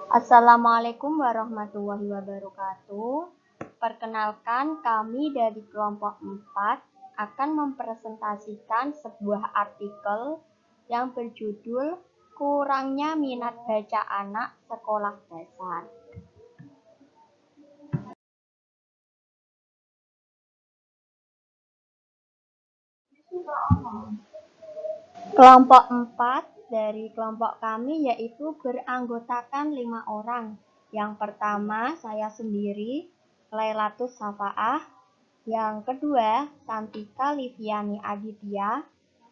Assalamualaikum warahmatullahi wabarakatuh. Perkenalkan, kami dari kelompok 4 akan mempresentasikan sebuah artikel yang berjudul Kurangnya Minat Baca Anak Sekolah Dasar. Kelompok 4 dari kelompok kami yaitu beranggotakan 5 orang. Yang pertama, saya sendiri, Lailatus Safaah. Yang kedua, Santika Liviani Aditya.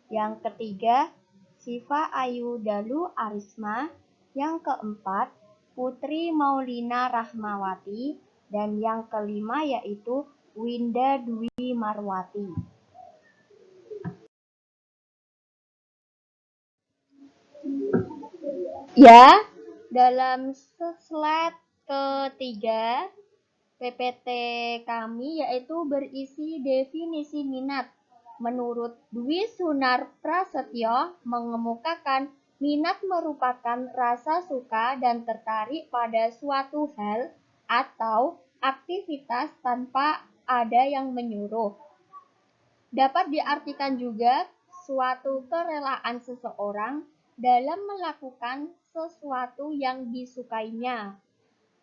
Yang ketiga, Siva Ayu Dalu Arisma. Yang keempat, Putri Maulina Rahmawati. Dan yang kelima yaitu Winda Dwi Marwati. Ya, dalam slide ketiga PPT kami yaitu berisi definisi minat. Menurut Dwi Sunar Prasetyo mengemukakan minat merupakan rasa suka dan tertarik pada suatu hal atau aktivitas tanpa ada yang menyuruh. Dapat diartikan juga suatu kerelaan seseorang dalam melakukan sesuatu yang disukainya.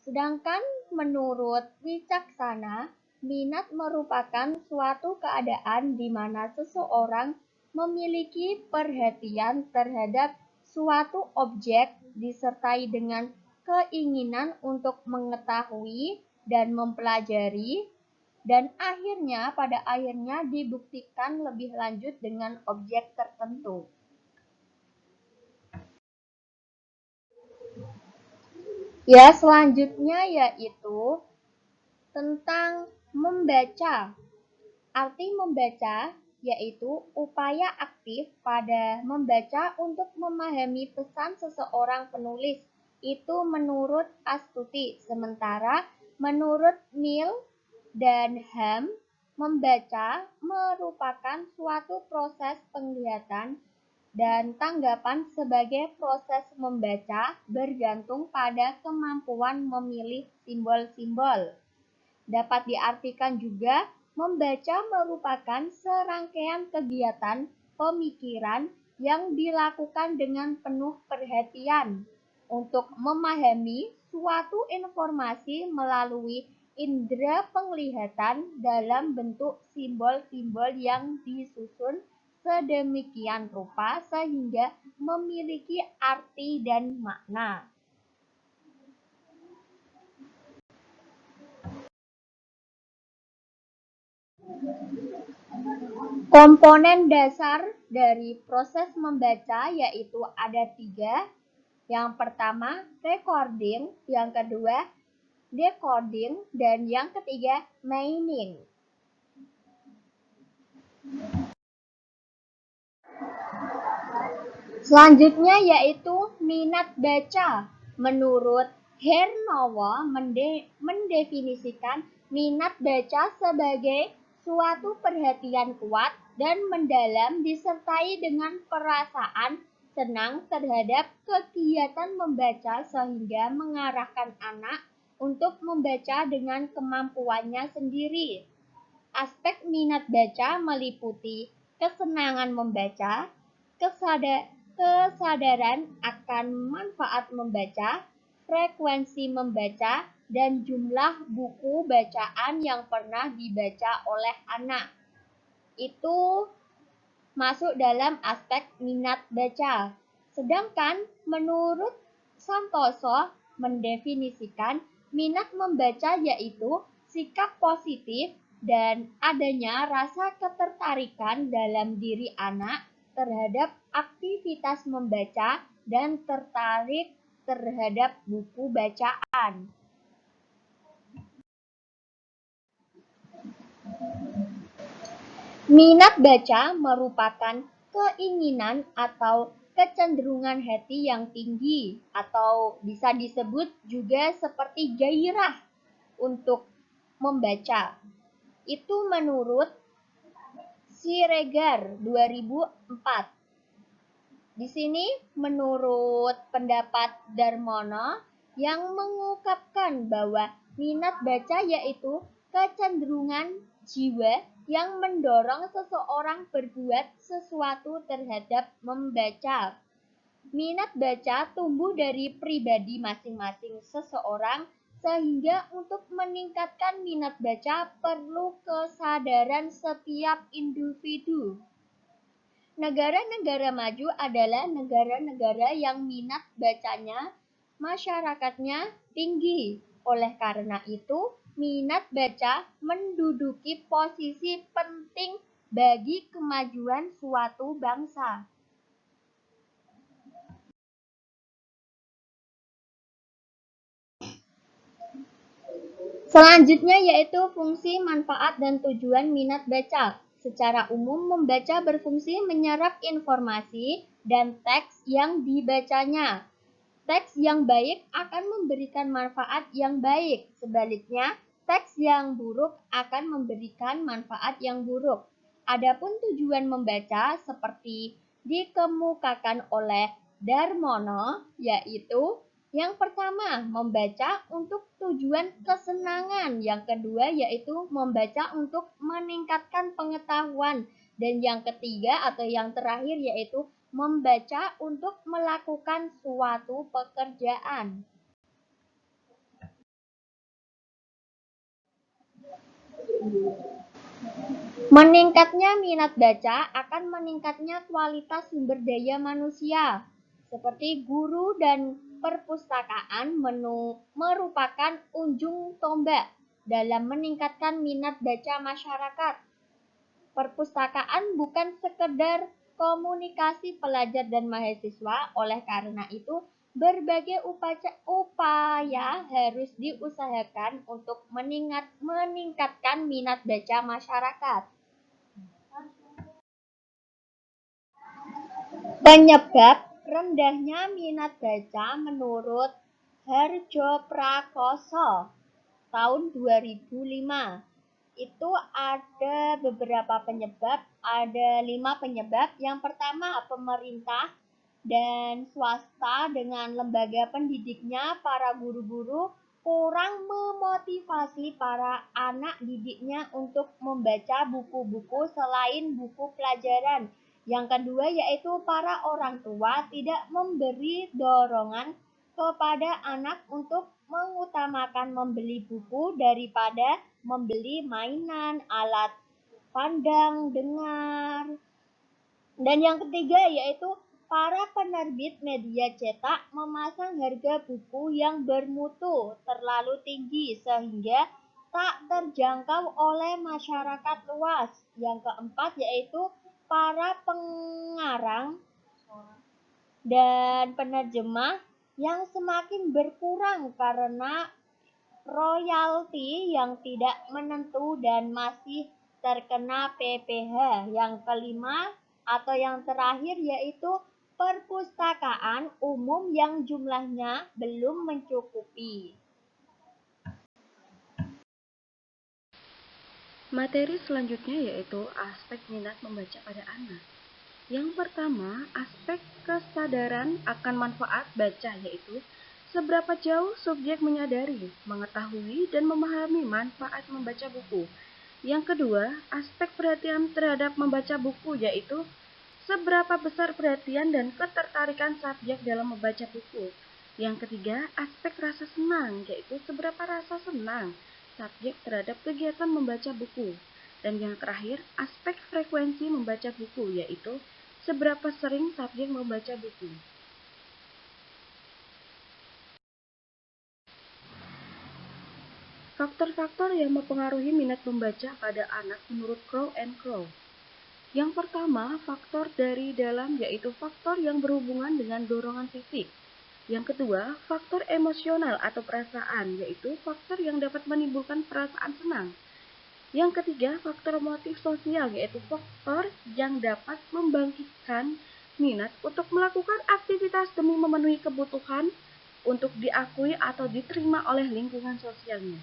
Sedangkan menurut Wicaksana, minat merupakan suatu keadaan di mana seseorang memiliki perhatian terhadap suatu objek disertai dengan keinginan untuk mengetahui dan mempelajari, dan pada akhirnya dibuktikan lebih lanjut dengan objek tertentu. Ya, selanjutnya yaitu tentang membaca. Arti membaca yaitu upaya aktif pada membaca untuk memahami pesan seseorang penulis. Itu menurut Astuti. Sementara menurut Neil dan Ham, membaca merupakan suatu proses penglihatan dan tanggapan sebagai proses membaca bergantung pada kemampuan memilih simbol-simbol. Dapat diartikan juga membaca merupakan serangkaian kegiatan pemikiran yang dilakukan dengan penuh perhatian untuk memahami suatu informasi melalui indera penglihatan dalam bentuk simbol-simbol yang disusun sedemikian rupa sehingga memiliki arti dan makna. Komponen dasar dari proses membaca yaitu ada 3. Yang pertama, recording, yang kedua, decoding, dan yang ketiga, meaning. Selanjutnya yaitu minat baca. Menurut Hernowo mendefinisikan minat baca sebagai suatu perhatian kuat dan mendalam disertai dengan perasaan senang terhadap kegiatan membaca sehingga mengarahkan anak untuk membaca dengan kemampuannya sendiri. Aspek minat baca meliputi kesenangan membaca, kesadaran akan manfaat membaca, frekuensi membaca, dan jumlah buku bacaan yang pernah dibaca oleh anak. Itu masuk dalam aspek minat baca. Sedangkan menurut Santoso mendefinisikan minat membaca yaitu sikap positif dan adanya rasa ketertarikan dalam diri anak terhadap aktivitas membaca dan tertarik terhadap buku bacaan. Minat baca merupakan keinginan atau kecenderungan hati yang tinggi atau bisa disebut juga seperti gairah untuk membaca. Itu menurut Siregar 2004. Di sini menurut pendapat Darmono yang mengungkapkan bahwa minat baca yaitu kecenderungan jiwa yang mendorong seseorang berbuat sesuatu terhadap membaca. Minat baca tumbuh dari pribadi masing-masing seseorang, sehingga untuk meningkatkan minat baca perlu kesadaran setiap individu. Negara-negara maju adalah negara-negara yang minat bacanya masyarakatnya tinggi. Oleh karena itu, minat baca menduduki posisi penting bagi kemajuan suatu bangsa. Selanjutnya yaitu fungsi, manfaat, dan tujuan minat baca. Secara umum, membaca berfungsi menyerap informasi dan teks yang dibacanya. Teks yang baik akan memberikan manfaat yang baik. Sebaliknya, teks yang buruk akan memberikan manfaat yang buruk. Adapun tujuan membaca seperti dikemukakan oleh Darmono, yaitu yang pertama, membaca untuk tujuan kesenangan. Yang kedua, yaitu membaca untuk meningkatkan pengetahuan. Dan yang ketiga atau yang terakhir, yaitu membaca untuk melakukan suatu pekerjaan. Meningkatnya minat baca akan meningkatnya kualitas sumber daya manusia, seperti guru dan perpustakaan merupakan ujung tombak dalam meningkatkan minat baca masyarakat. Perpustakaan bukan sekedar komunikasi pelajar dan mahasiswa, oleh karena itu berbagai upaya harus diusahakan untuk meningkatkan minat baca masyarakat. Penyebab rendahnya minat baca menurut Harjo Prakoso tahun 2005 itu ada beberapa penyebab, ada 5 penyebab. Yang pertama, pemerintah dan swasta dengan lembaga pendidiknya, para guru-guru kurang memotivasi para anak didiknya untuk membaca buku-buku selain buku pelajaran. Yang kedua yaitu para orang tua tidak memberi dorongan kepada anak untuk mengutamakan membeli buku daripada membeli mainan, alat pandang, dengar. Dan yang ketiga yaitu para penerbit media cetak memasang harga buku yang bermutu terlalu tinggi sehingga tak terjangkau oleh masyarakat luas. Yang keempat yaitu para pengarang dan penerjemah yang semakin berkurang karena royalti yang tidak menentu dan masih terkena PPh. Yang kelima atau yang terakhir yaitu perpustakaan umum yang jumlahnya belum mencukupi. Materi selanjutnya yaitu aspek minat membaca pada anak. Yang pertama, aspek kesadaran akan manfaat baca yaitu seberapa jauh subjek menyadari, mengetahui, dan memahami manfaat membaca buku. Yang kedua, aspek perhatian terhadap membaca buku yaitu seberapa besar perhatian dan ketertarikan subjek dalam membaca buku. Yang ketiga, aspek rasa senang yaitu seberapa rasa senang subjek terhadap kegiatan membaca buku. Dan yang terakhir, aspek frekuensi membaca buku yaitu seberapa sering subjek membaca buku. Faktor-faktor yang mempengaruhi minat membaca pada anak menurut Crow and Crow. Yang pertama, faktor dari dalam yaitu faktor yang berhubungan dengan dorongan fisik. Yang kedua, faktor emosional atau perasaan yaitu faktor yang dapat menimbulkan perasaan senang. Yang ketiga, faktor motif sosial yaitu faktor yang dapat membangkitkan minat untuk melakukan aktivitas demi memenuhi kebutuhan untuk diakui atau diterima oleh lingkungan sosialnya.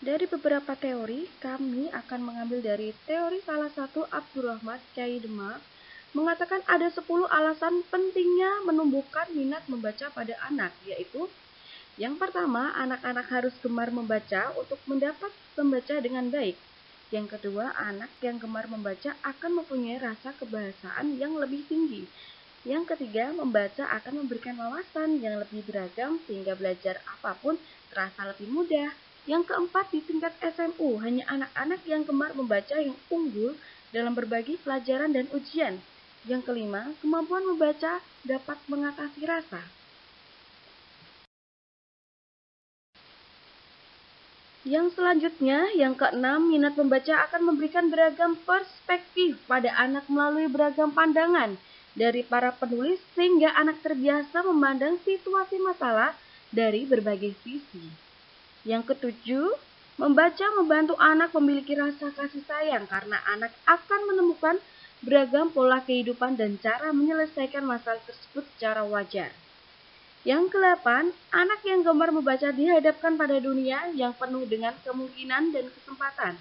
Dari beberapa teori, kami akan mengambil dari teori salah satu Abdurrahman Kyai Demak, mengatakan ada 10 alasan pentingnya menumbuhkan minat membaca pada anak, yaitu yang pertama, anak-anak harus gemar membaca untuk mendapat membaca dengan baik. Yang kedua, anak yang gemar membaca akan mempunyai rasa kebahasaan yang lebih tinggi. Yang ketiga, membaca akan memberikan wawasan yang lebih beragam sehingga belajar apapun terasa lebih mudah. Yang keempat, di tingkat SMU, hanya anak-anak yang gemar membaca yang unggul dalam berbagai pelajaran dan ujian. Yang kelima, kemampuan membaca dapat mengatasi rasa. Yang selanjutnya, yang keenam, minat membaca akan memberikan beragam perspektif pada anak melalui beragam pandangan dari para penulis sehingga anak terbiasa memandang situasi masalah dari berbagai sisi. Yang ketujuh, membaca membantu anak memiliki rasa kasih sayang karena anak akan menemukan beragam pola kehidupan dan cara menyelesaikan masalah tersebut secara wajar. Yang kedelapan, anak yang gemar membaca dihadapkan pada dunia yang penuh dengan kemungkinan dan kesempatan.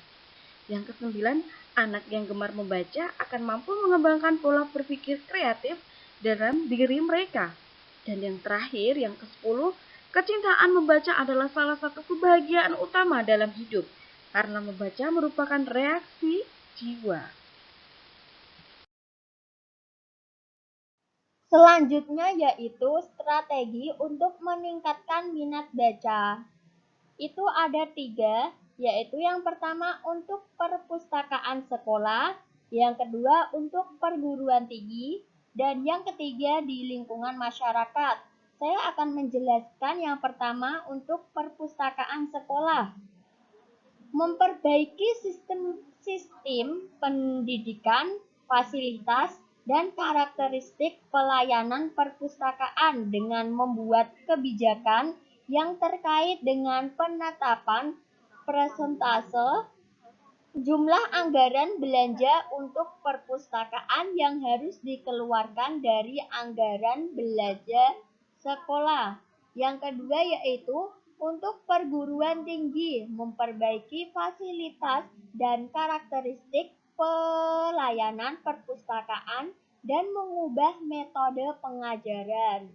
Yang kesembilan, anak yang gemar membaca akan mampu mengembangkan pola berpikir kreatif dalam diri mereka. Dan yang terakhir, yang ke-10, kecintaan membaca adalah salah satu kebahagiaan utama dalam hidup, karena membaca merupakan reaksi jiwa. Selanjutnya yaitu strategi untuk meningkatkan minat baca. Itu ada 3, yaitu yang pertama untuk perpustakaan sekolah, yang kedua untuk perguruan tinggi, dan yang ketiga di lingkungan masyarakat. Saya akan menjelaskan yang pertama untuk perpustakaan sekolah. Memperbaiki sistem pendidikan, fasilitas, dan karakteristik pelayanan perpustakaan dengan membuat kebijakan yang terkait dengan penetapan persentase jumlah anggaran belanja untuk perpustakaan yang harus dikeluarkan dari anggaran belanja sekolah. Yang kedua yaitu untuk perguruan tinggi, memperbaiki fasilitas dan karakteristik pelayanan perpustakaan dan mengubah metode pengajaran.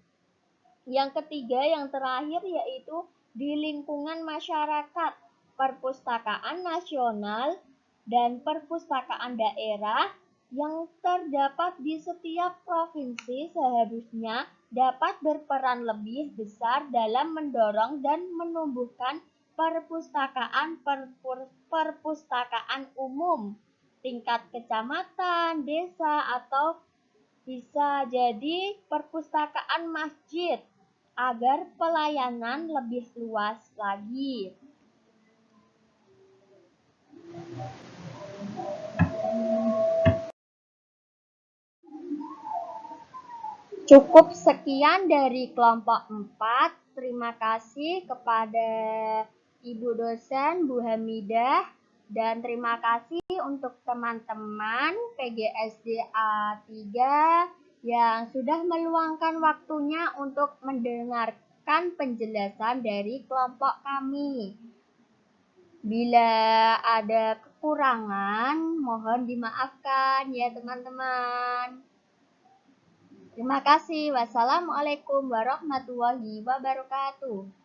Yang ketiga, yang terakhir yaitu di lingkungan masyarakat, perpustakaan nasional dan perpustakaan daerah yang terdapat di setiap provinsi seharusnya dapat berperan lebih besar dalam mendorong dan menumbuhkan perpustakaan umum tingkat kecamatan, desa, atau bisa jadi perpustakaan masjid agar pelayanan lebih luas lagi. Cukup sekian dari kelompok 4. Terima kasih kepada Ibu dosen Bu Hamidah dan terima kasih untuk teman-teman PGSD A3 yang sudah meluangkan waktunya untuk mendengarkan penjelasan dari kelompok kami. Bila ada kekurangan, mohon dimaafkan ya teman-teman. Terima kasih. Wassalamualaikum warahmatullahi wabarakatuh.